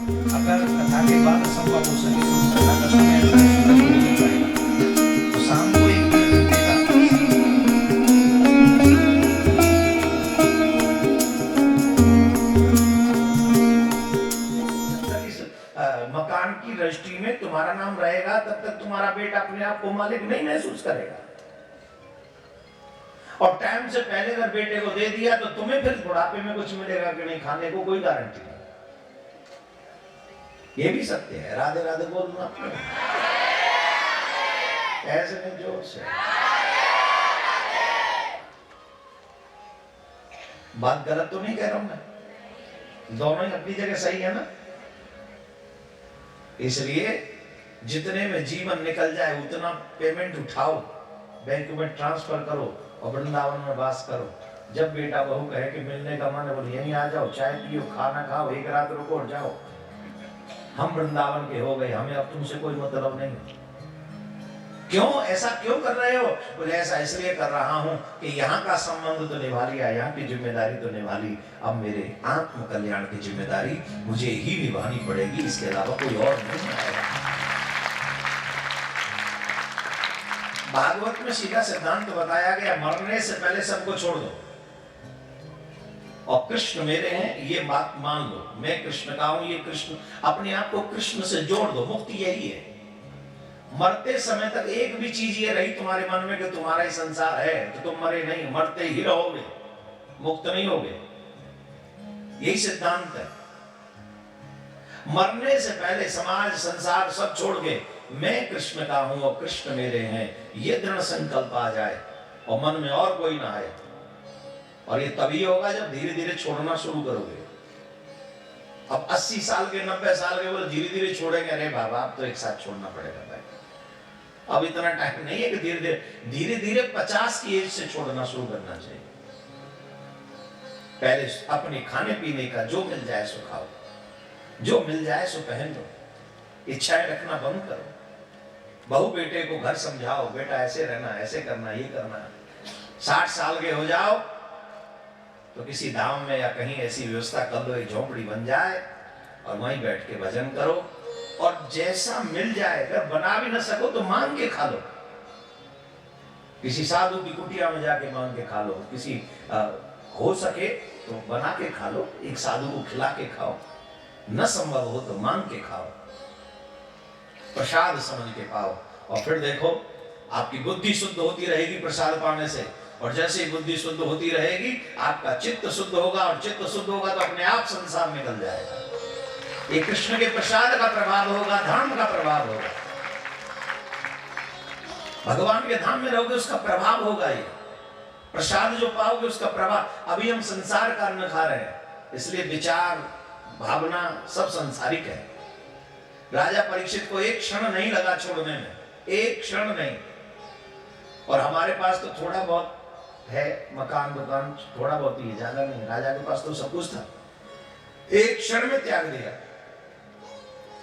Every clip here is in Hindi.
अगर कथा के बाद संभव हो सके तो उस कथा का समय ऐसा सूरज हो नहीं पाएगा, तो शाम को एक दिन बीतेगा। जब तक इस मकान की रजिस्ट्री में तुम्हारा नाम रहेगा तब तक तुम्हारा बेटा अपने आप को मालिक नहीं महसूस करेगा। और टाइम से पहले अगर बेटे को दे दिया तो तुम्हें फिर बुढ़ापे में कुछ मिलेगा कि नहीं, खाने को कोई गारंटी नहीं। ये भी सत्य है। राधे राधे बोलना ऐसे नहीं, जोर से। बात गलत तो नहीं कह रहा हूं मैं, दोनों ही अपनी जगह सही है ना। इसलिए जितने में जीवन निकल जाए उतना पेमेंट उठाओ, बैंक में ट्रांसफर करो और वृंदावन में वास करो। जब बेटा बहू कहे कि मिलने का मन है, बोले यहीं आ जाओ, चाय पियो, खाना खाओ, एक रात रुको और जाओ। हम वृंदावन के हो गए, हमें अब तुमसे कोई मतलब नहीं। क्यों ऐसा क्यों कर रहे हो? बोले ऐसा इसलिए कर रहा हूं कि यहाँ का संबंध तो निभा लिया, यहाँ की जिम्मेदारी तो निभा ली, अब मेरे आत्म कल्याण की जिम्मेदारी मुझे ही निभानी पड़ेगी, इसके अलावा कोई और नहीं आएगा। भागवत में सीधा सिद्धांत बताया गया, मरने से पहले सबको छोड़ दो और कृष्ण मेरे हैं ये बात मान लो। मैं कृष्ण का हूं, ये कृष्ण, अपने आप को कृष्ण से जोड़ दो। मुक्ति यही है। मरते समय तक एक भी चीज ये रही तुम्हारे मन में कि तुम्हारा ही संसार है तो तुम मरे नहीं, मरते ही रहोगे, मुक्त नहीं होगे। यही सिद्धांत है। मरने से पहले समाज संसार सब छोड़ के मैं कृष्ण का हूं और कृष्ण मेरे हैं, ये दृढ़ संकल्प आ जाए और मन में और कोई ना आए। और ये तभी होगा जब धीरे धीरे छोड़ना शुरू करोगे। अब 80 साल के 90 साल के बोले धीरे धीरे छोड़ेंगे, अरे बाबा अब तो एक साथ छोड़ना पड़ेगा भाई, अब इतना टाइम नहीं है कि धीरे धीरे 50 की एज से छोड़ना शुरू करना चाहिए। पहले अपने खाने पीने का जो मिल जाए सो खाओ, जो मिल जाए सो पहन लो, इच्छाएं रखना बंद करो। बहू बेटे को घर समझाओ, बेटा ऐसे रहना, ऐसे करना, ये करना। 60 साल के हो जाओ तो किसी धाम में या कहीं ऐसी व्यवस्था कर लो, एक झोपड़ी बन जाए और वहीं बैठ के भजन करो। और जैसा मिल जाए, अगर बना भी ना सको तो मांग के खा लो, किसी साधु की कुटिया में जाके मांग के खा लो, किसी हो सके तो बना के खा लो, एक साधु को खिला के खाओ, न संभव हो तो मांग के खाओ, प्रसाद समझ के पाओ। और फिर देखो आपकी बुद्धि शुद्ध होती रहेगी प्रसाद पाने से, और जैसे ही बुद्धि शुद्ध होती रहेगी आपका चित्त शुद्ध होगा, और चित्त शुद्ध होगा तो अपने आप संसार निकल जाएगा। ये कृष्ण के प्रसाद का प्रभाव होगा, धाम का प्रभाव होगा। भगवान के धाम में रहोगे उसका प्रभाव होगा। ये प्रसाद जो पाओगे उसका प्रभाव। अभी हम संसार का अन्न खा रहे हैं, इसलिए विचार भावना सब सांसारिक है। राजा परीक्षित को एक क्षण नहीं लगा छोड़ने में, एक क्षण नहीं। और हमारे पास तो थोड़ा बहुत है, मकान दुकान थोड़ा बहुत ही है, ज्यादा नहीं। राजा के पास तो सब कुछ था, एक क्षण में त्याग दिया।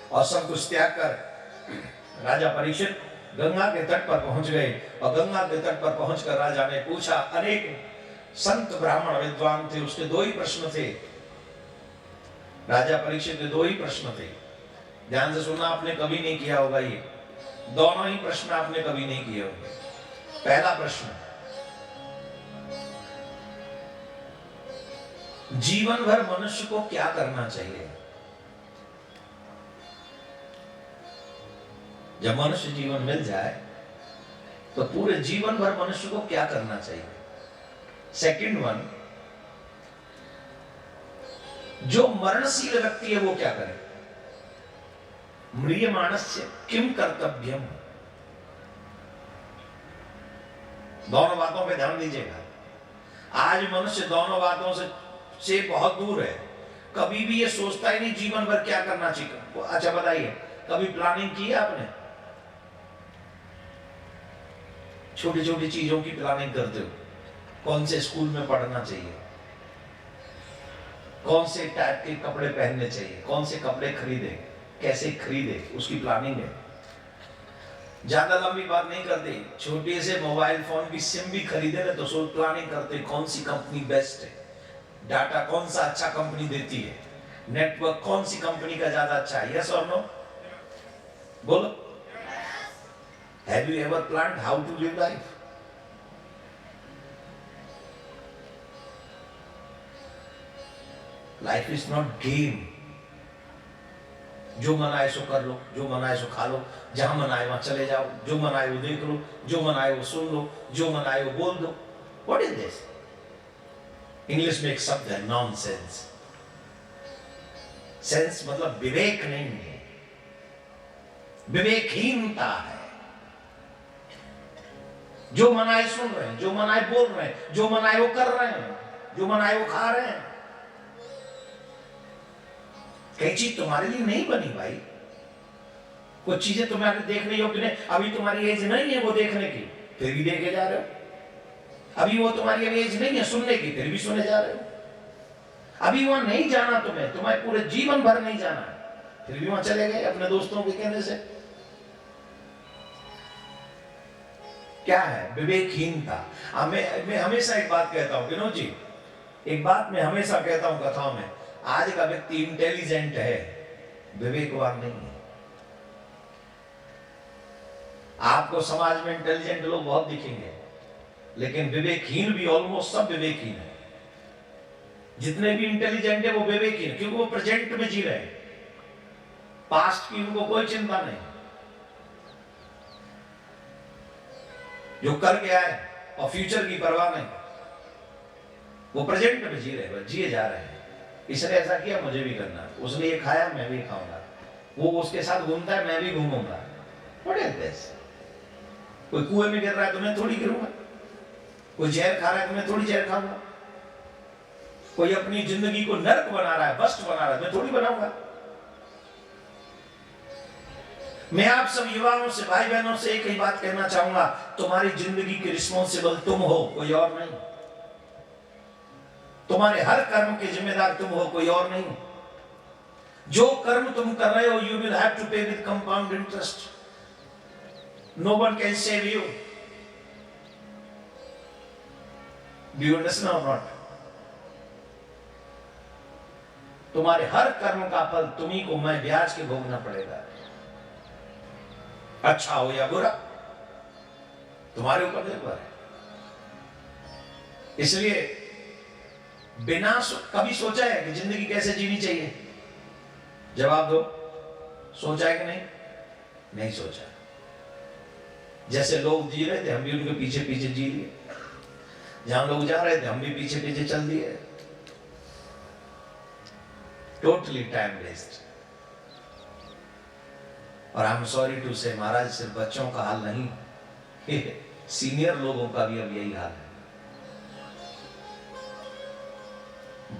और सब कुछ त्याग कर राजा परीक्षित गंगा के तट पर पहुंच गए। और गंगा के तट पर पहुंचकर राजा ने पूछा, अनेक संत ब्राह्मण विद्वान थे, उसके दो ही प्रश्न थे। राजा परीक्षित के दो ही प्रश्न थे। ध्यान से सुनना, आपने कभी नहीं किया होगा ये दोनों ही प्रश्न, आपने कभी नहीं किए होंगे। पहला प्रश्न, जीवन भर मनुष्य को क्या करना चाहिए? जब मनुष्य जीवन मिल जाए तो पूरे जीवन भर मनुष्य को क्या करना चाहिए? सेकंड वन, जो मरणशील व्यक्ति है वो क्या करे? म्रियमाणस्य किम कर्तव्यम। दोनों बातों पे ध्यान दीजिएगा। आज मनुष्य दोनों बातों से बहुत दूर है। कभी भी ये सोचता ही नहीं जीवन भर क्या करना चाहिए। अच्छा बताइए, कभी प्लानिंग की है आपने? छोटी छोटी चीजों की प्लानिंग करते हो, कौन से स्कूल में पढ़ना चाहिए, कौन से टाइप के कपड़े पहनने चाहिए, कौन से कपड़े खरीदे, कैसे खरीदे, उसकी प्लानिंग है। ज्यादा लंबी बात नहीं करते, छोटे से मोबाइल फोन की सिम भी खरीदे ना तो सोच प्लानिंग करते कौन सी कंपनी बेस्ट है, डाटा कौन सा अच्छा कंपनी देती है, नेटवर्क कौन सी कंपनी का ज्यादा अच्छा है? यस और नो? बोलो। Have you ever planned how to live life? Life is not game. जो मन आए सो कर लो, जो मन आए सो खा लो, जहां मन आए वहां चले जाओ, जो मन आए वो देख लो, जो मन आए वो सुन लो, जो मन आए वो बोल दो। What is this? इंग्लिश में एक शब्द है नॉनसेंस। सेंस मतलब विवेक नहीं है, विवेकहीनता है। जो मन आए सुन रहे हैं, जो मन आए बोल रहे हैं, जो मन आए वो कर रहे हैं, जो मन आए वो खा रहे हैं। कई चीज तुम्हारे लिए नहीं बनी भाई। कुछ चीजें तुम्हारे देखने योग्य नहीं, अभी तुम्हारी एज नहीं है वो देखने की, फिर भी देखे जा रहे हो। अभी वो तुम्हारी एज नहीं है सुनने की, फिर भी सुने जा रहे हो। अभी वहां नहीं जाना तुम्हें पूरे जीवन भर नहीं जाना, फिर भी वहां चले गए अपने दोस्तों के कहने से। क्या है? विवेकहीनता। मैं हमेशा एक बात कहता हूं विनोद जी, एक बात मैं हमेशा कहता हूं कथाओं में, आज का व्यक्ति इंटेलिजेंट है, विवेकवान नहीं है। आपको समाज में इंटेलिजेंट लोग बहुत दिखेंगे, लेकिन विवेकहीन भी ऑलमोस्ट सब विवेकहीन है। जितने भी इंटेलिजेंट है वो विवेकहीन, क्योंकि वो प्रेजेंट में जी रहे हैं, पास्ट की उनको कोई चिंता नहीं। जो करके आए और फ्यूचर की परवाह नहीं, वो प्रेजेंट में जी रहे, जिए जा रहे हैं। इसने ऐसा किया मुझे भी करना, उसने ये खाया मैं भी खाऊंगा, वो उसके साथ घूमता है मैं भी घूमूंगा। What is this? कोई कुएं में गिर रहा है तो मैं थोड़ी गिरूंगा, कोई जहर खा रहा है तो मैं थोड़ी जहर खाऊंगा, कोई अपनी जिंदगी को नर्क बना रहा है, वस्त बना रहा है, मैं थोड़ी बनाऊंगा। मैं आप सब युवाओं से, भाई बहनों से एक ही बात कहना चाहूंगा, तुम्हारी जिंदगी के रिस्पॉन्सिबल तुम हो, कोई और नहीं। तुम्हारे हर कर्म के जिम्मेदार तुम हो, कोई और नहीं। जो कर्म तुम कर रहे हो, you will have to pay with compound interest. No one can save you. Do you understand और नॉट? तुम्हारे हर कर्म का फल तुम्ही को मैं ब्याज के भोगना पड़ेगा, अच्छा हो या बुरा, तुम्हारे ऊपर निर्भर है। इसलिए बिना कभी सोचा है कि जिंदगी कैसे जीनी चाहिए? जवाब दो। सोचा है कि नहीं? नहीं सोचा। जैसे लोग जी रहे थे हम भी उनके पीछे पीछे जी लिए, जहां लोग जा रहे थे हम भी पीछे पीछे चल दिए। Totally time waste. और आई एम सॉरी टू से महाराज, सिर्फ बच्चों का हाल नहीं, सीनियर लोगों का भी अब यही हाल है।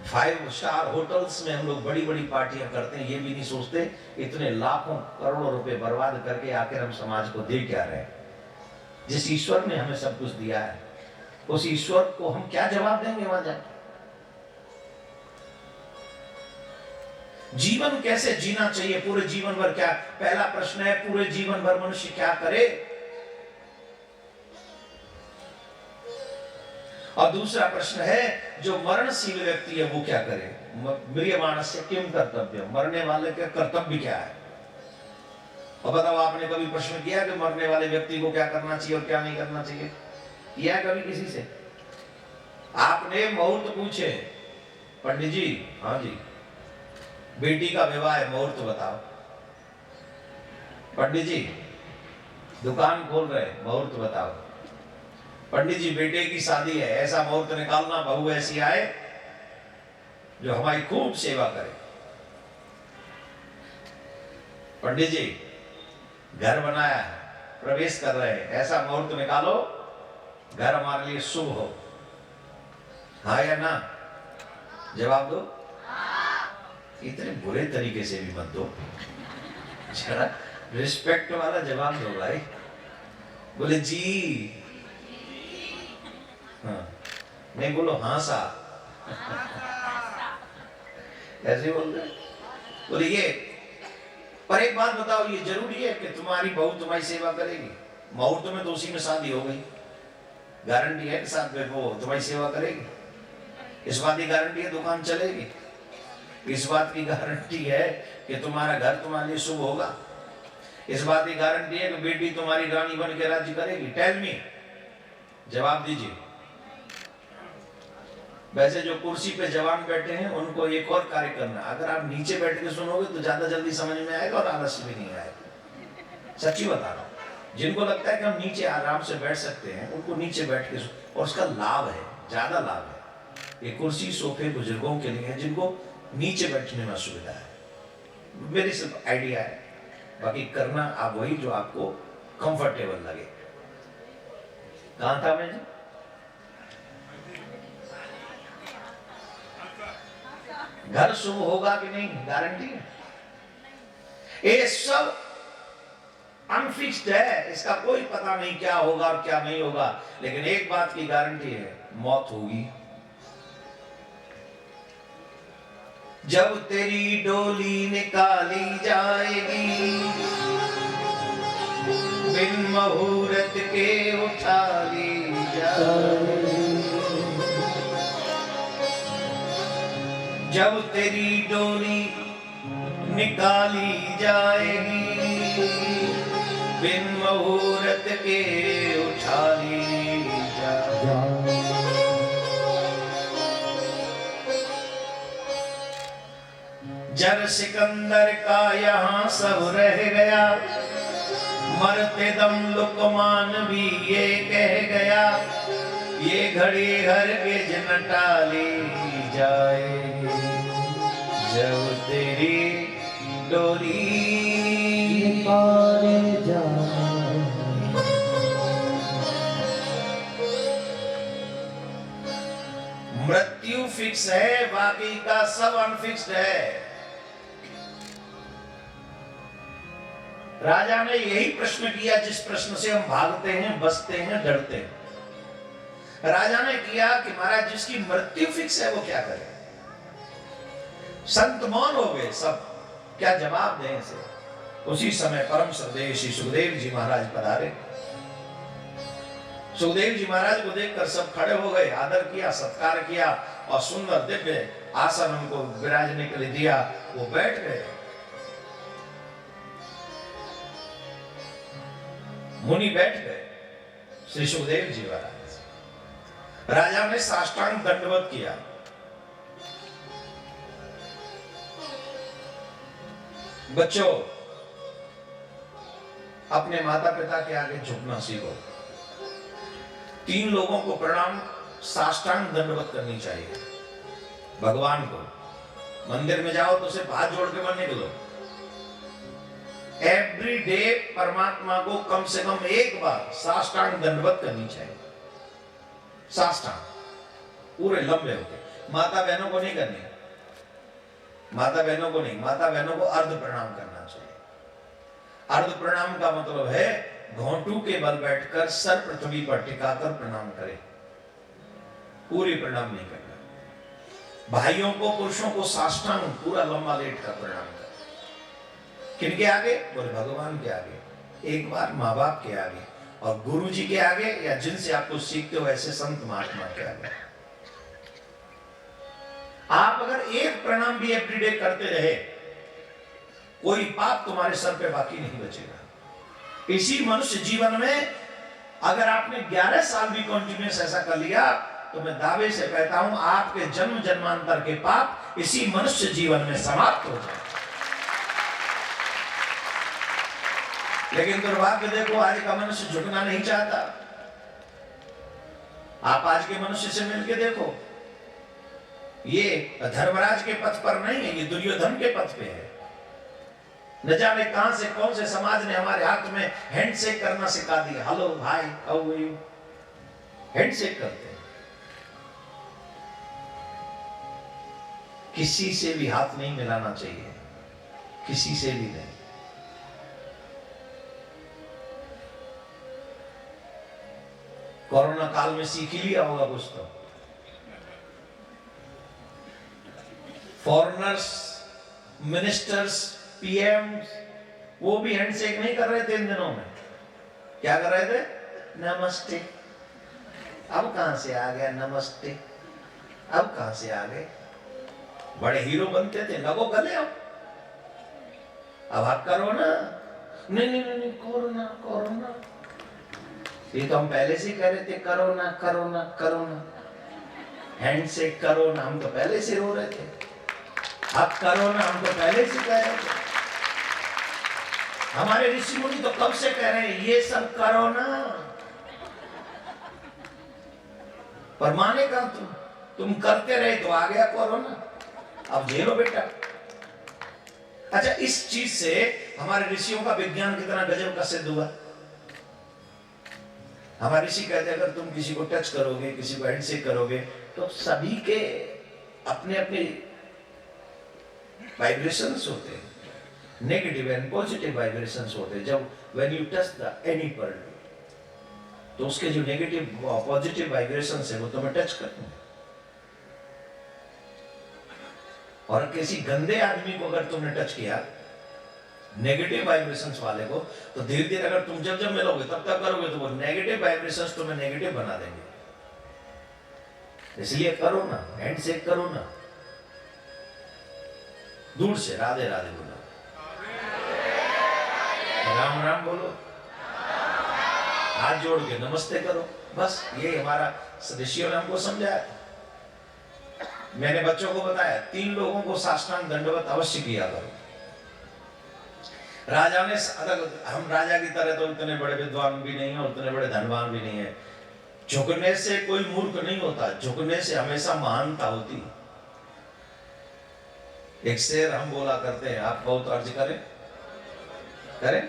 5 स्टार होटल्स में हम लोग बड़ी बड़ी पार्टियां करते हैं, ये भी नहीं सोचते इतने लाखों करोड़ों रुपए बर्बाद करके आखिर हम समाज को दे क्या रहे हैं? जिस ईश्वर ने हमें सब कुछ दिया है, उस ईश्वर को हम क्या जवाब देंगे वहां जाकर? जीवन कैसे जीना चाहिए पूरे जीवन भर? क्या पहला प्रश्न है, पूरे जीवन भर मनुष्य क्या करे? और दूसरा प्रश्न है, जो मरणशील व्यक्ति है वो क्या करे? म्रियमाणस्य किम कर्तव्य, मरने वाले का कर्तव्य क्या है? और बताओ, आपने कभी प्रश्न किया कि मरने वाले व्यक्ति को क्या करना चाहिए और क्या नहीं करना चाहिए? किया कभी किसी से? आपने मुहूर्त पूछे, पंडित जी, हाँ जी बेटी का विवाह है, मुहूर्त बताओ। पंडित जी दुकान खोल रहे, मुहूर्त बताओ। पंडित जी बेटे की शादी है, ऐसा मुहूर्त निकालना बहू ऐसी आए जो हमारी खूब सेवा करे। पंडित जी घर बनाया है, प्रवेश कर रहे हैं, ऐसा मुहूर्त निकालो घर हमारे लिए शुभ हो। हाँ या ना? जवाब दो। इतने बुरे तरीके से भी मत दो, जरा रिस्पेक्ट वाला जवाब दो भाई। बोले जी, हाँ नहीं बोलो हाँ सा ऐसे बोल रहे। बोले ये, पर एक बात बताओ, ये जरूरी है कि तुम्हारी बहू तुम्हारी सेवा करेगी? मुहूर्त में दोषी में शादी हो गई, गारंटी है कि साथ में वो तुम्हारी सेवा करेगी? इस बात की गारंटी है दुकान चलेगी? इस बात की गारंटी है कि तुम्हारा घर तुम्हारे लिए शुभ होगा? इस बात की गारंटी है कि बेटी तुम्हारी रानी बन के राज्य करेगी? टेल मी, जवाब दीजिए। वैसे जो कुर्सी पे जवान बैठे हैं उनको एक और कार्य करना, अगर आप नीचे बैठ के सुनोगे तो ज्यादा जल्दी समझ में आएगा और आलस्य भी नहीं आएगा। सच्ची बता रहा हूं। जिनको लगता है कि हम नीचे आराम से बैठ सकते हैं, उनको नीचे बैठ के, और उसका लाभ है, ज्यादा लाभ है। ये कुर्सी सोफे बुजुर्गों के लिए है जिनको नीचे बैठने में असुविधा है। मेरी सिर्फ आइडिया है, बाकी करना आप वही जो आपको कंफर्टेबल लगे। कहां था मैं जी? घर शुभ होगा कि नहीं, गारंटी है? ये सब अनफिक्स्ड है, इसका कोई पता नहीं क्या होगा और क्या नहीं होगा, लेकिन एक बात की गारंटी है, मौत होगी। जब तेरी डोली निकाली जाएगी, बिन मुहूर्त के उठा ली जाएगी। जब तेरी डोली निकाली जाएगी, बिन मुहूर्त के उठा ली जाएगी। जर सिकंदर का यहाँ सब रह गया, मरते दम लुकमान भी ये कह गया, ये घड़ी हरगिज न टाली जाएगी। जब तेरी डोली निकाली जाए। मृत्यु फिक्स है, बाकी का सब अनफिक्स्ड है। राजा ने यही प्रश्न किया जिस प्रश्न से हम भागते हैं, बचते हैं, डरते हैं। राजा ने किया कि महाराज जिसकी मृत्यु फिक्स है वो क्या करे? संत मौन हो गए सब, क्या जवाब दें इसे? उसी समय परम श्रद्धेय श्री सुखदेव जी महाराज पधारे। सुखदेव जी महाराज को देखकर सब खड़े हो गए, आदर किया, सत्कार किया और सुंदर दिव्य आसन उनको विराजने के लिए दिया। वो बैठ गए। मुनि बैठ गए, श्री सुखदेव जी महाराज। राजा ने साष्टांग दंडवत किया। बच्चों, अपने माता पिता के आगे झुकना सीखो। 3 लोगों को प्रणाम साष्टांग दंडवत करनी चाहिए। भगवान को मंदिर में जाओ तो सिर्फ हाथ जोड़ के मत निकलो। एवरी डे परमात्मा को कम से कम एक बार साष्टांग दंडवत करनी चाहिए। साष्टांग पूरे लंबे होके। माता बहनों को नहीं करनी, माता बहनों को नहीं, माता बहनों को अर्ध प्रणाम करना चाहिए। अर्ध प्रणाम का मतलब है घोंटू के बल बैठकर सर पृथ्वी पर टिकाकर प्रणाम करें, पूरी प्रणाम नहीं करना। भाइयों को, पुरुषों को साष्टांग पूरा लंबा लेट कर प्रणाम कर। किनके आगे? बोले भगवान के आगे, एक बार माँ बाप के आगे, और गुरु जी के आगे, या जिनसे आपको सीखते हो ऐसे संत महात्मा के आगे। आप अगर एक प्रणाम भी एवरीडे करते रहे, कोई पाप तुम्हारे सर पे बाकी नहीं बचेगा। इसी मनुष्य जीवन में अगर आपने 11 साल भी कंटिन्यूस ऐसा कर लिया, तो मैं दावे से कहता हूं आपके जन्म जन्मांतर के पाप इसी मनुष्य जीवन में समाप्त हो जाए। लेकिन दुर्भाग्य देखो, आज का मनुष्य झुकना नहीं चाहता। आप आज के मनुष्य से मिलके देखो, ये धर्मराज के पथ पर नहीं है, ये दुर्योधन के पथ पे है। न जाने कहां से कौन से समाज ने हमारे हाथ में हैंडशेक करना सिखा दिया। हेलो भाई, हाउ आर यू, हैंडशेक करते हैं। किसी से भी हाथ नहीं मिलाना चाहिए, किसी से भी नहीं। कोरोना काल में सीख ही लिया होगा कुछ तो। फॉरेनर्स, मिनिस्टर्स, पीएम, वो भी हैंडशेक नहीं कर रहे थे इन दिनों में। क्या कर रहे थे? नमस्ते। अब कहां से आ गया नमस्ते? अब कहां से आ गए? बड़े हीरो बनते थे, लगो गले आओ, अब आप करो ना, नहीं नहीं नहीं, कोरोना कोरोना, ये तो हम पहले से कह रहे थे करो ना करो ना करो ना, हैंड शेक करो ना, हम तो पहले से रो रहे थे, अब करो ना, हम तो पहले से कह रहे थे। हमारे ऋषि मुनि तो कब से कह रहे हैं ये सब करो ना, पर माने का तुम करते रहे तो आ गया कोरोना, अब झेलो बेटा। अच्छा, इस चीज से हमारे ऋषियों का विज्ञान कितना गजब का सिद्ध हुआ। हमारे ऋषि कहते हैं अगर तुम किसी को टच करोगे, किसी को हैंडशेक करोगे, तो सभी के अपने अपने वाइब्रेशंस होते हैं, नेगेटिव एंड पॉजिटिव वाइब्रेशंस होते हैं। जब when you touch the any person, तो उसके जो नेगेटिव पॉजिटिव वाइब्रेशंस है वो तुम्हें टच करते हैं। और किसी गंदे आदमी को अगर तुमने टच किया, नेगेटिव वाइब्रेशंस वाले को, तो धीरे धीरे अगर तुम जब जब मिलोगे तब तक करोगे तो वो नेगेटिव वाइब्रेशंस तुम्हें नेगेटिव बना देंगे। इसलिए करो ना, हैंडशेक करो ना, दूर से राधे राधे बोलो, राम राम बोलो, हाथ जोड़ के नमस्ते करो, बस ये हमारा ऋषियों ने हमको समझाया। मैंने बच्चों को बताया 3 लोगों को साष्टांग दंडवत अवश्य किया करो। राजा ने, हम राजा की तरह तो इतने बड़े विद्वान भी नहीं है और इतने बड़े धनवान भी नहीं है, झुकने से कोई मूर्ख नहीं होता, झुकने से हमेशा महानता होती। एक शेर हम बोला करते हैं, आप बहुत अर्ज करें करें।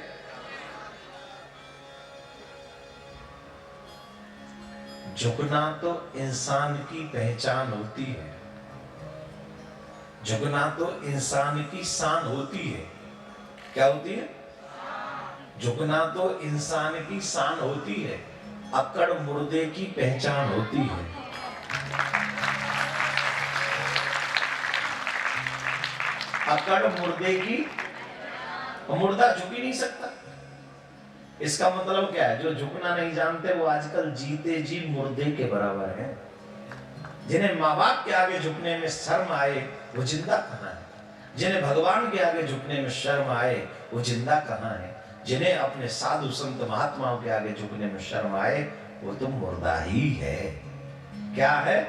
झुकना तो इंसान की पहचान होती है, झुकना तो इंसान की शान होती है। क्या होती है? झुकना तो इंसान की शान होती है, अकड़ मुर्दे की पहचान होती है। अकड़ मुर्दे की, मुर्दा झुक ही नहीं सकता। इसका मतलब क्या है? जो झुकना नहीं जानते वो आजकल जीते जी मुर्दे के बराबर है। जिन्हें माँ बाप के आगे झुकने में शर्म आए वो जिंदा कहाँ है? जिन्हें भगवान के आगे झुकने में शर्म आए वो जिंदा कहाँ है? जिन्हें अपने साधु संत महात्माओं के आगे झुकने में शर्म आए वो तो मुर्दा ही है। क्या है?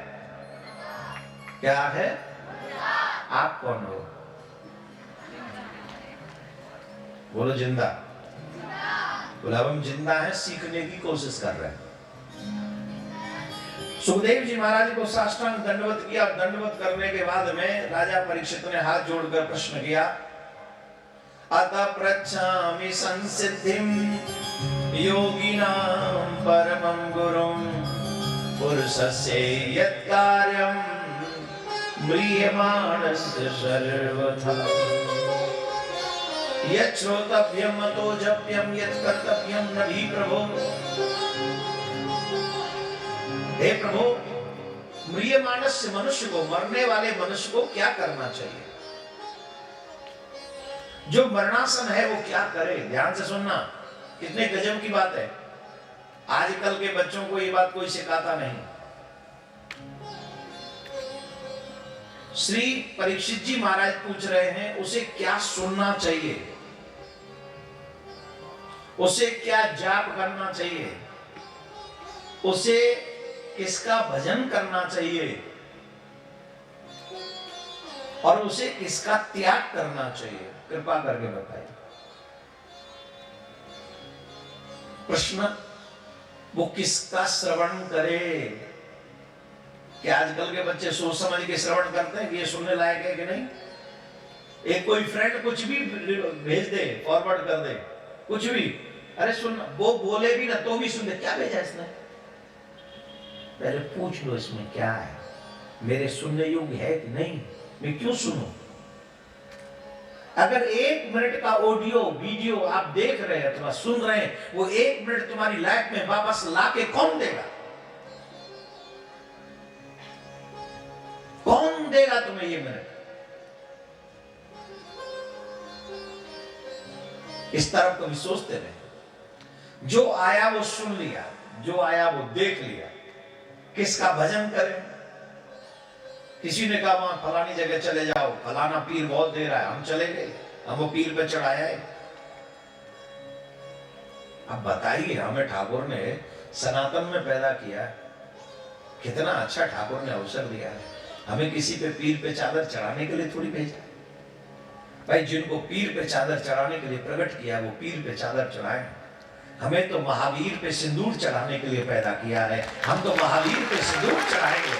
क्या है? आप कौन हो? बोलो जिंदा। बोला हम जिंदा है, सीखने की कोशिश कर रहे हैं। सुखदेव जी महाराज को साष्टांग दंडवत किया। दंडवत करने के बाद में राजा परीक्षित ने हाथ जोड़कर प्रश्न किया, अतः पृच्छामि संसिद्धिं योगिनां परमं गुरुं पुरुषस्य यत् कार्यं म्रियमाणस्य सर्वथा यत् श्रोतव्यं अतो जप्यं यत् कर्तव्यं न हि प्रभो। हे प्रभु, म्रियमाणस मनुष्य को, मरने वाले मनुष्य को क्या करना चाहिए? जो मरणासन है वो क्या करे? ध्यान से सुनना, कितने गजब की बात है। आजकल के बच्चों को ये बात कोई सिखाता नहीं। श्री परीक्षित जी महाराज पूछ रहे हैं उसे क्या सुनना चाहिए, उसे क्या जाप करना चाहिए, उसे किसका भजन करना चाहिए और उसे किसका त्याग करना चाहिए? कृपा करके बताइए। प्रश्न, वो किसका श्रवण करे? क्या आजकल के बच्चे सोच समझ के श्रवण करते हैं कि ये सुनने लायक है कि नहीं? एक कोई फ्रेंड कुछ भी भेज दे, फॉरवर्ड कर दे, कुछ भी, अरे सुन, वो बोले भी ना तो भी सुन दे, क्या भेजा इसने? पहले पूछ लो इसमें क्या है, मेरे सुनने योग्य है कि नहीं, मैं क्यों सुनूं? अगर 1 मिनट का ऑडियो वीडियो आप देख रहे हैं अथवा सुन रहे हैं, वो 1 मिनट तुम्हारी लाइफ में वापस लाके कौन देगा? कौन देगा तुम्हें ये मिनट? इस तरफ कभी सोचते रहे। जो आया वो सुन लिया, जो आया वो देख लिया, किसका भजन करें? किसी ने कहा वहां फलानी जगह चले जाओ, फलाना पीर बहुत दे रहा है, हम चले गए, हम वो पीर पे चढ़ाया है। अब बताइए, हमें ठाकुर ने सनातन में पैदा किया, कितना अच्छा ठाकुर ने अवसर दिया है। हमें किसी पे पीर पे चादर चढ़ाने के लिए थोड़ी भेजा भाई। जिनको पीर पे चादर चढ़ाने के लिए प्रकट किया वो पीर पे चादर चढ़ाए। हमें तो महावीर पे सिंदूर चढ़ाने के लिए पैदा किया है, हम तो महावीर पे सिंदूर चढ़ाएंगे।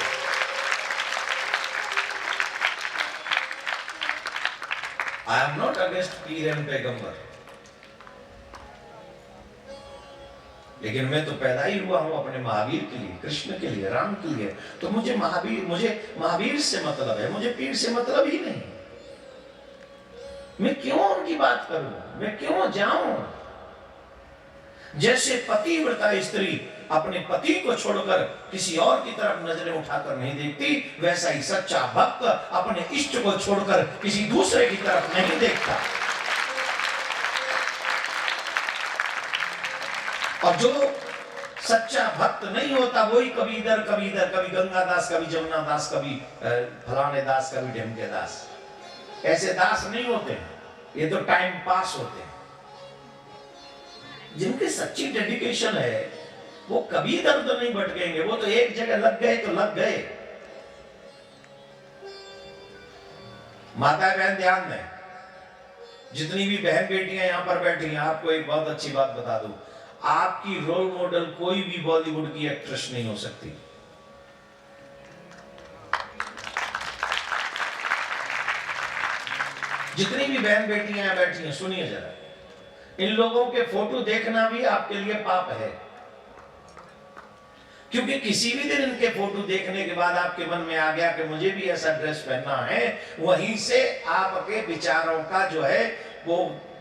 I am not against Pir and पैगंबर, लेकिन मैं तो पैदा ही हुआ हूं अपने महावीर के लिए, कृष्ण के लिए, राम के लिए। तो मुझे महावीर से मतलब है, मुझे पीर से मतलब ही नहीं। मैं क्यों उनकी बात करूं, मैं क्यों जाऊं? जैसे पतिव्रता स्त्री अपने पति को छोड़कर किसी और की तरफ नजरें उठाकर नहीं देखती, वैसा ही सच्चा भक्त अपने इष्ट को छोड़कर किसी दूसरे की तरफ नहीं देखता। और जो सच्चा भक्त नहीं होता वही कभी इधर कभी इधर, कभी गंगा दास, कभी जमुना दास, कभी फलाने दास, कभी ढेमके दास। ऐसे दास नहीं होते, ये तो टाइम पास होते हैं। जिनकी सच्ची डेडिकेशन है वो कभी इधर उधर नहीं भटकेंगे, वो तो एक जगह लग गए तो लग गए। माता बहन ध्यान दें, जितनी भी बहन बेटियां यहां पर बैठी हैं, आपको एक बहुत अच्छी बात बता दूं, आपकी रोल मॉडल कोई भी बॉलीवुड की एक्ट्रेस नहीं हो सकती। जितनी भी बहन बेटियां यहां बैठी हैं, सुनिए जरा, इन लोगों के फोटो देखना भी आपके लिए पाप है, क्योंकि किसी भी दिन इनके फोटो देखने के बाद आपके मन में आ गया कि मुझे भी ऐसा ड्रेस पहनना है, वहीं से आपके विचारों का जो है वो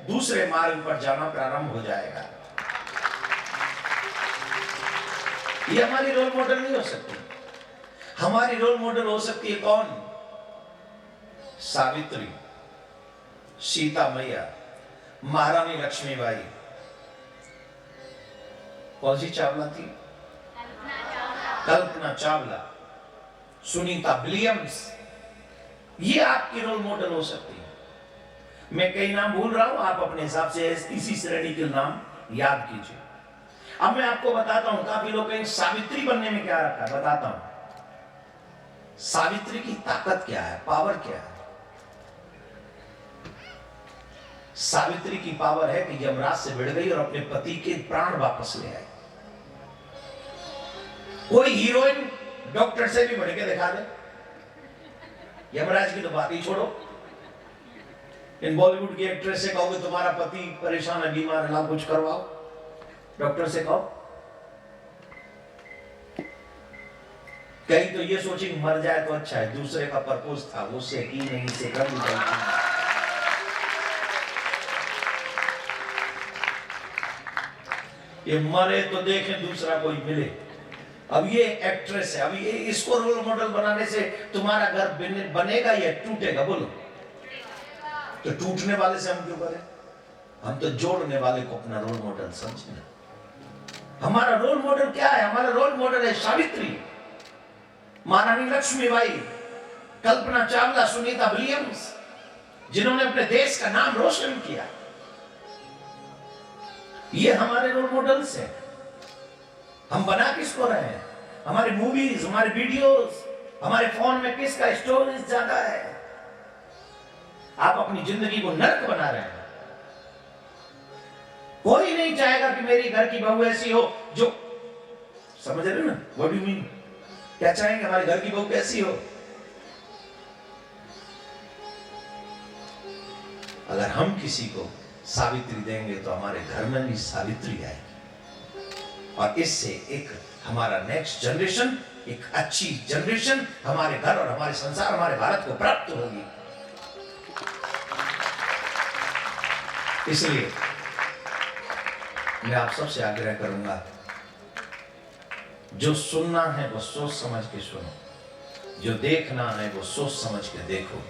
दूसरे मार्ग पर जाना प्रारंभ हो जाएगा। ये हमारी रोल मॉडल नहीं हो सकती। हमारी रोल मॉडल हो सकती है कौन? सावित्री, सीता मैया, महारानी लक्ष्मीबाई, कौन सी चावला थी? कल्पना चावला, सुनीता विलियम्स। ये आपकी रोल मॉडल हो सकती है। मैं कई नाम भूल रहा हूं, आप अपने हिसाब से इसी श्रेणी के नाम याद कीजिए। अब मैं आपको बताता हूं, काफी लोग कहेंगे सावित्री बनने में क्या रखा है, बताता हूं। सावित्री की ताकत क्या है, पावर क्या है? सावित्री की पावर है कि यमराज से भिड़ गई और अपने पति के प्राण वापस ले आई। कोई हीरोइन डॉक्टर से भी बढ़ के दिखा दे, यमराज की तो बात ही छोड़ो। इन बॉलीवुड की एक्ट्रेस से कहोगे तुम्हारा पति परेशान है, बीमार है, लाओ कुछ करवाओ, डॉक्टर से कहो। कहीं तो ये सोची मर जाए तो अच्छा है, दूसरे का परपोज था, उससे की नहीं से कर दी। ये मरे तो देखें दूसरा कोई मिले। अब ये एक्ट्रेस है, अब ये इसको रोल मॉडल बनाने से तुम्हारा घर बनेगा या टूटेगा? बोलो। तो टूटने वाले से हम क्यों करें? हम तो जोड़ने वाले को अपना रोल मॉडल समझना। हमारा रोल मॉडल क्या है? हमारा रोल मॉडल है सावित्री, महारानी लक्ष्मीबाई, कल्पना चावला, सुनीता विलियम्स, जिन्होंने अपने देश का नाम रोशन किया। ये हमारे रोल मॉडल्स हैं। हम बना किसको रहे हैं? हमारी मूवीज, हमारे वीडियोस, हमारे फोन में किसका स्टोरेज ज्यादा है? आप अपनी जिंदगी को नर्क बना रहे हैं। कोई नहीं चाहेगा कि मेरी घर की बहू ऐसी हो जो, समझ रहे ना व्हाट डू यू मीन? क्या चाहेंगे? हमारे घर की बहू कैसी हो? अगर हम किसी को सावित्री देंगे तो हमारे घर में भी सावित्री आएगी, और इससे एक हमारा नेक्स्ट जनरेशन, एक अच्छी जनरेशन हमारे घर और हमारे संसार, हमारे भारत को प्राप्त होगी। इसलिए मैं आप सबसे आग्रह करूंगा, जो सुनना है वो सोच समझ के सुनो, जो देखना है वो सोच समझ के देखो,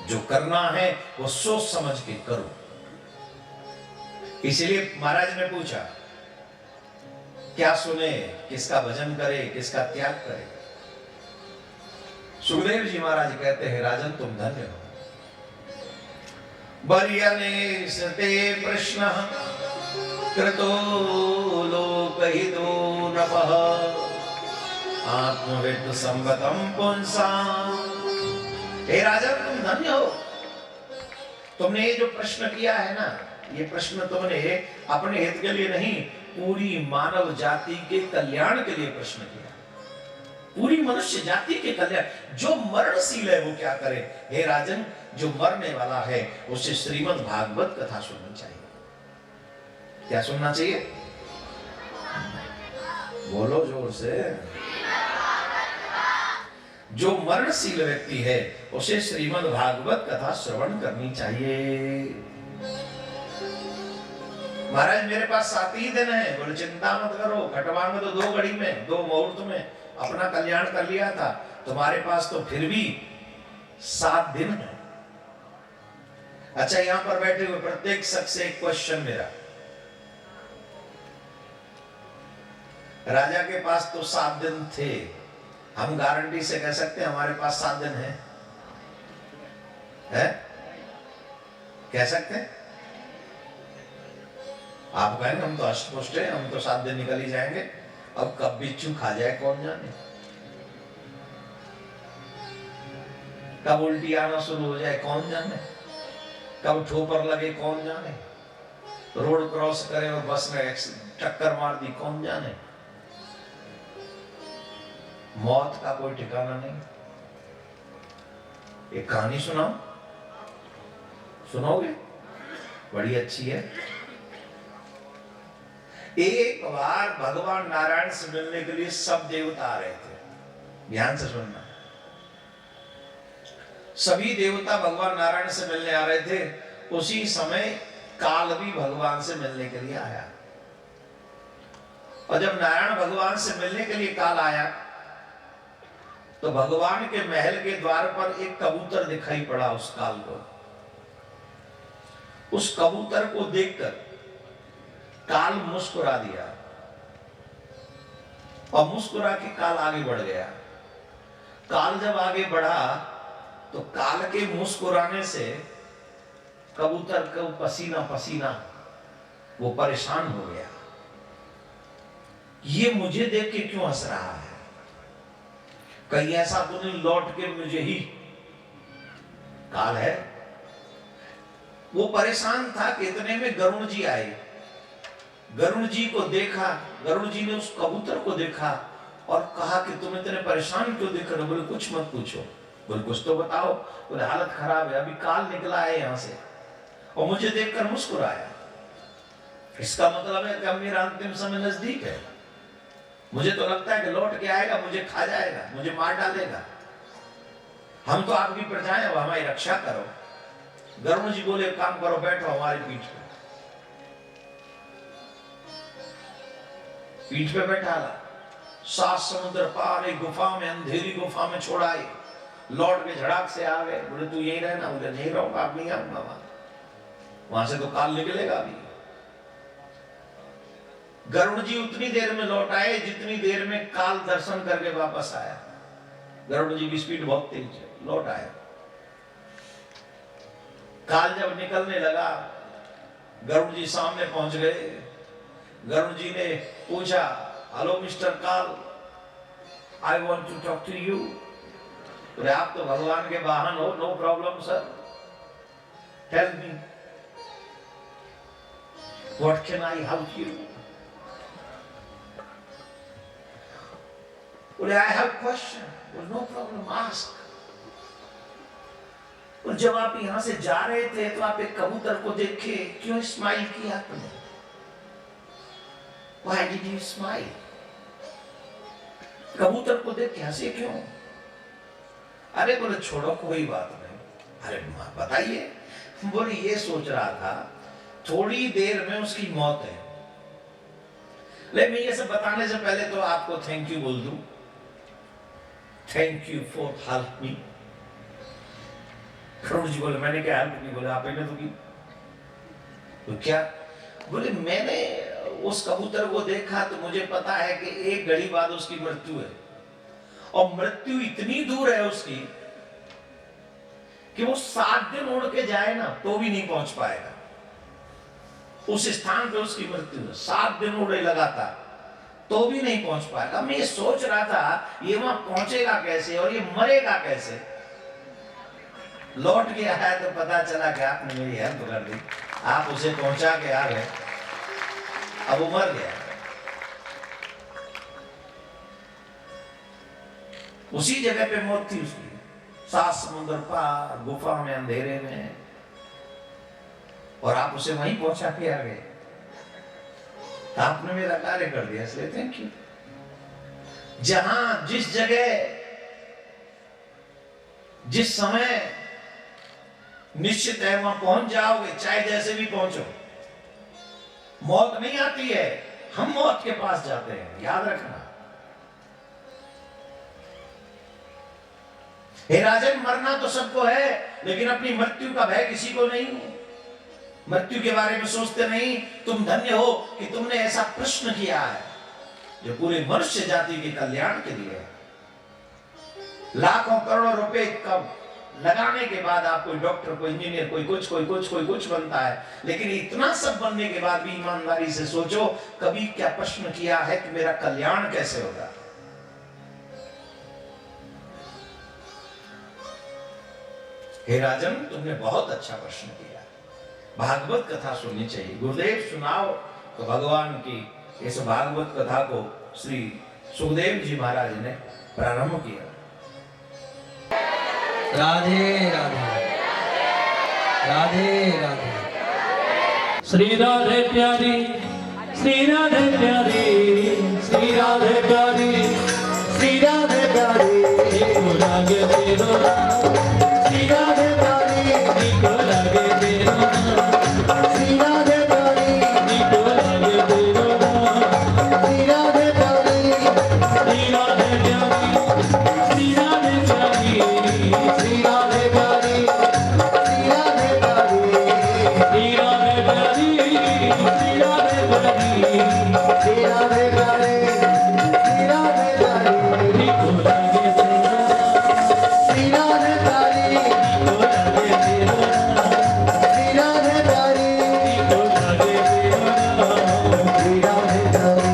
जो करना है वो सोच समझ के करो। इसलिए महाराज ने पूछा, क्या सुने, किसका भजन करे, किसका त्याग करे? सुखदेव जी महाराज कहते हैं, राजन तुम धन्य हो। बर्यने सते प्रश्न कृतो लोकहितो नपः आत्मविद संवतम पुंसा। हे राजन तुम धन्य हो, तुमने ये जो प्रश्न किया है ना, ये प्रश्न तुमने अपने हित के लिए नहीं, पूरी मानव जाति के कल्याण के लिए प्रश्न किया। पूरी मनुष्य जाति के कल्याण। जो मरणशील है वो क्या करे? हे राजन, जो मरने वाला है उसे श्रीमद् भागवत कथा सुननी चाहिए। क्या सुनना चाहिए? बोलो जोर से। जो मरणशील व्यक्ति है उसे श्रीमद् भागवत कथा श्रवण करनी चाहिए। महाराज मेरे पास 7 ही दिन है। बोले चिंता मत करो, खटवांग तो 2 घड़ी में, 2 मुहूर्त में अपना कल्याण कर लिया था। तुम्हारे पास तो फिर भी 7 दिन है। अच्छा, यहां पर बैठे हुए प्रत्येक शख्स से एक क्वेश्चन मेरा। राजा के पास तो 7 दिन थे, हम गारंटी से कह सकते हैं हमारे पास 7 दिन है? कह सकते हैं? आप कहेंगे हम तो अष्टपुष्ट हैं, हम तो 7 दिन निकल ही जाएंगे। अब कब बिच्छू खा जाए कौन जाने, कब उल्टी आना शुरू हो जाए कौन जाने, कब ठोकर लगे कौन जाने, रोड क्रॉस करे और बस ने टक्कर मार दी कौन जाने। मौत का कोई ठिकाना नहीं। एक कहानी सुनाओ, सुनोगे? बड़ी अच्छी है। एक बार भगवान नारायण से मिलने के लिए सब देवता आ रहे थे। ध्यान से सुनना। सभी देवता भगवान नारायण से मिलने आ रहे थे। उसी समय काल भी भगवान से मिलने के लिए आया। और जब नारायण भगवान से मिलने के लिए काल आया तो भगवान के महल के द्वार पर एक कबूतर दिखाई पड़ा उस काल को। उस कबूतर को देखकर काल मुस्कुरा दिया और मुस्कुरा के काल आगे बढ़ गया। काल जब आगे बढ़ा तो काल के मुस्कुराने से कबूतर को पसीना पसीना, वो परेशान हो गया। ये मुझे देख के क्यों हंस रहा है? कहीं ऐसा तो नहीं लौट के मुझे ही? काल है। वो परेशान था कि इतने में गरुण जी आए। गरुण जी को देखा, गरुण जी ने उस कबूतर को देखा और कहा कि तुम इतने परेशान क्यों दिख रहे हो? बोले कुछ मत पूछो। बोले कुछ तो बताओ। बोले हालत खराब है, अभी काल निकला है यहां से और मुझे देखकर मुस्कुराया। इसका मतलब है कि अब मेरा अंतिम समय नजदीक है। मुझे तो लगता है कि लौट के आएगा, मुझे खा जाएगा, मुझे मार डालेगा। हम तो आपकी प्रजाएं, अब हमारी रक्षा करो। गरुण जी बोले काम करो, बैठो हमारी पीठ पे। पीठ पे बैठा ला। 7 समुद्र पार एक गुफा में, अंधेरी गुफा में छोड़ाए। लौट के झड़ाक से आ गए। बोले तू यही रहना। बोले नहीं रहूंगा, अब नहीं आऊंगा वहां से तो काल निकलेगा अभी। गरुड़ जी उतनी देर में लौट आए जितनी देर में काल दर्शन करके वापस आया। गरुड़ जी की स्पीड बहुत तेज है। लौट आया। काल जब निकलने लगा, गरुड़ जी सामने पहुंच गए। गरुड़ जी ने पूछा, hello mister Kaal, I want to talk to you. बोले आप तो भगवान के वाहन हो, no problem sir, tell me what can I help you. बोले आई हैव क्वेश्चन। बोले नो प्रॉब्लम, आस्क। और जब आप यहां से जा रहे थे तो आप एक कबूतर को देखे, क्यों स्माइल किया आपने? Why did you smile? कबूतर को देख के हंसे क्यों? अरे बोले छोड़ो कोई बात नहीं। अरे बताइए। बोले ये सोच रहा था थोड़ी देर में उसकी मौत है। लेकिन ये सब बताने से पहले तो आपको थैंक यू बोल दूं। Thank you for help me. Garud ji बोले मैंने क्या हेल्प की? बोले आप ने तो की। तो क्या? बोले मैंने उस कबूतर को देखा तो मुझे पता है कि 1 घड़ी बाद उसकी मृत्यु है और मृत्यु इतनी दूर है उसकी कि वो 7 दिन उड़ के जाए ना तो भी नहीं पहुंच पाएगा उस स्थान पे। उसकी मृत्यु है, 7 दिन उड़े लगातार तो भी नहीं पहुंच पाएगा। मैं ये सोच रहा था ये वहां पहुंचेगा कैसे और ये मरेगा कैसे। लौट के आया तो पता चला कि आपने मेरी हेल्प कर दी, आप उसे पहुंचा के आ गए, अब वो मर गया। उसी जगह पे मौत थी उसकी, 7 समुद्र पार गुफा में अंधेरे में, और आप उसे वहीं पहुंचा के आ गए। आपने मेरा कार्य कर दिया, इसलिए थैंक यू। जहां जिस जगह जिस समय निश्चित है वहां पहुंच जाओगे, चाहे जैसे भी पहुंचो। मौत नहीं आती है, हम मौत के पास जाते हैं, याद रखना। हे राजन, मरना तो सबको है, लेकिन अपनी मृत्यु का भय किसी को नहीं। मृत्यु के बारे में सोचते नहीं। तुम धन्य हो कि तुमने ऐसा प्रश्न किया है जो पूरे मनुष्य जाति के कल्याण के लिए है। लाखों करोड़ों रुपए कब लगाने के बाद आप कोई डॉक्टर, कोई इंजीनियर, कोई कुछ बनता है, लेकिन इतना सब बनने के बाद भी ईमानदारी से सोचो, कभी क्या प्रश्न किया है कि मेरा कल्याण कैसे होगा। हे राजन, तुमने बहुत अच्छा प्रश्न किया। भागवत कथा सुननी चाहिए। गुरुदेव सुनाओ तो भगवान की इस भागवत कथा को श्री सुखदेव जी महाराज ने प्रारंभ किया। राधे राधे राधे राधे। श्री राधे प्यारी, श्री राधे प्यारी, श्री राधे प्यारी, श्री राधे प्यारी, निको लागे तेरो नाम, श्री राधे प्यारी, निको लागे तेरो नाम, श्री राधे प्यारी, निको लागे तेरो नाम, श्री राधे प्यारी, श्री राधे प्यारी, श्री राधे प्यारी, श्री राधे प्यारी, श्री राधे प्यारी, श्री राधे प्यारी, श्री राधे प्यारी, श्री राधे प्यारी, निको लागे तेरो नाम, श्री राधे प्यारी, निको लागे तेरो नाम, श्री राधे प्यारी, निको लागे तेरो नाम, श्री राधे प्यारी।